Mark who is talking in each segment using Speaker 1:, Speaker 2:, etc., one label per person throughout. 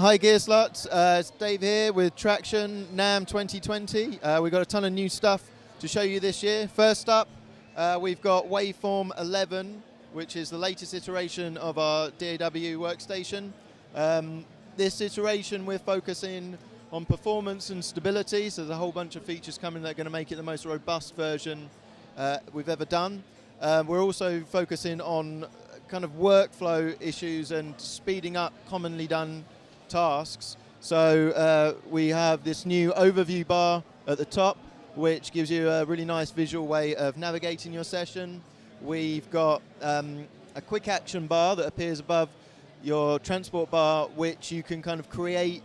Speaker 1: Hi Gearslutz, it's Dave here with Tracktion NAMM 2020. We've got a ton of new stuff to show you this year. First up, we've got Waveform 11, which is the latest iteration of our DAW workstation. This iteration we're focusing on performance and stability, so there's a whole bunch of features coming that are going to make it the most robust version we've ever done. We're also focusing on kind of workflow issues and speeding up commonly done tasks. So we have this new overview bar at the top, which gives you a really nice visual way of navigating your session. We've got a quick action bar that appears above your transport bar, which you can kind of create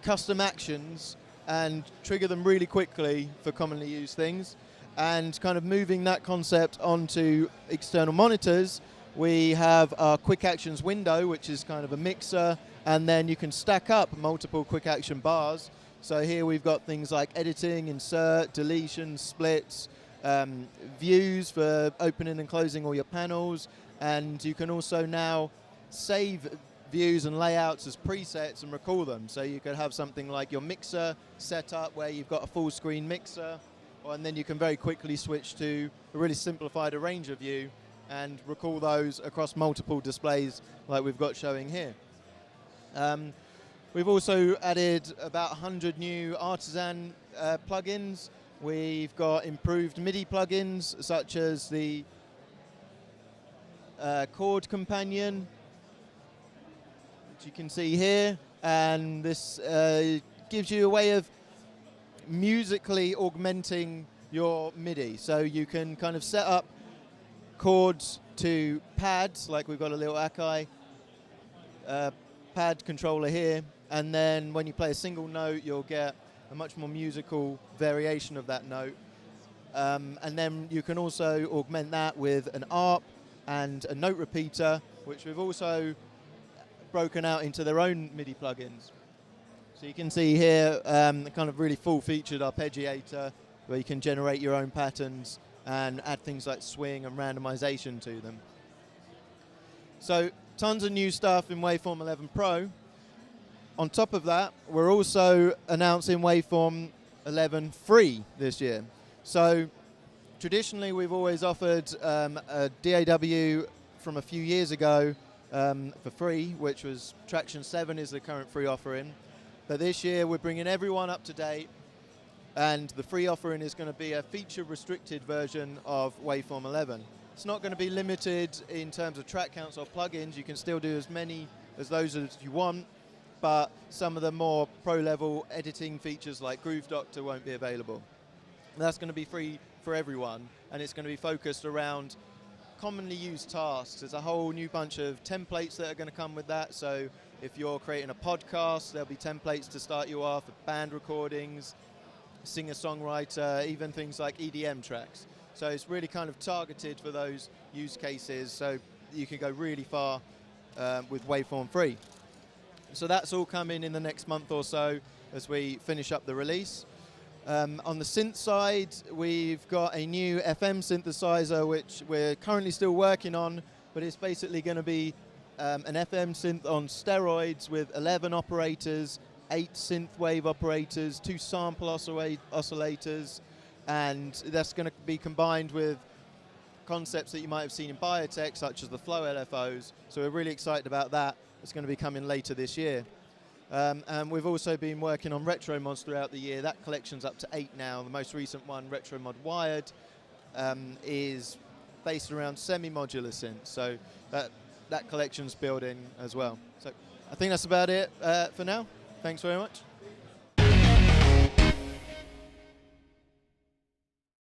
Speaker 1: custom actions and trigger them really quickly for commonly used things. And kind of moving that concept onto external monitors, we have our quick actions window, which is kind of a mixer, and then you can stack up multiple quick action bars. So here we've got things like editing, insert, deletion, splits, views for opening and closing all your panels, and you can also now save views and layouts as presets and recall them. So you could have something like your mixer set up where you've got a full screen mixer, and then you can very quickly switch to a really simplified arranger view and recall those across multiple displays like we've got showing here. We've also added about 100 new artisan plugins. We've got improved Midi plugins such as the Chord Companion, which you can see here, and this gives you a way of musically augmenting your MIDI. So you can kind of set up chords to pads, like we've got a little Akai pad controller here, and then when you play a single note you'll get a much more musical variation of that note. And then you can also augment that with an ARP and a note repeater, which we've also broken out into their own MIDI plugins. So you can see here the kind of really full-featured arpeggiator where you can generate your own patterns and add things like swing and randomization to them. So tons of new stuff in Waveform 11 Pro. On top of that, we're also announcing Waveform 11 Free this year. So traditionally we've always offered a DAW from a few years ago for free, which was Tracktion 7 is the current free offering. But this year we're bringing everyone up to date, and the free offering is going to be a feature-restricted version of Waveform 11. It's not going to be limited in terms of track counts or plugins. You can still do as many as those as you want, but some of the more pro-level editing features like Groove Doctor won't be available. And that's going to be free for everyone, and it's going to be focused around commonly used tasks. There's a whole new bunch of templates that are going to come with that. So if you're creating a podcast, there'll be templates to start you off, band recordings, singer-songwriter, even things like EDM tracks. So it's really kind of targeted for those use cases, so you can go really far with Waveform Free. So that's all coming in the next month or so as we finish up the release. On the synth side, we've got a new FM synthesizer, which we're currently still working on, but it's basically going to be an FM synth on steroids with 11 operators, 8 synthwave operators, 2 sample oscillators, and that's going to be combined with concepts that you might have seen in biotech, such as the flow LFOs. So we're really excited about that. It's going to be coming later this year. And we've also been working on retro mods throughout the year. That collection's up to 8 now. The most recent one, Retro Mod Wired, is based around semi-modular synths. So that collection's building as well. So I think that's about it for now. Thanks very much.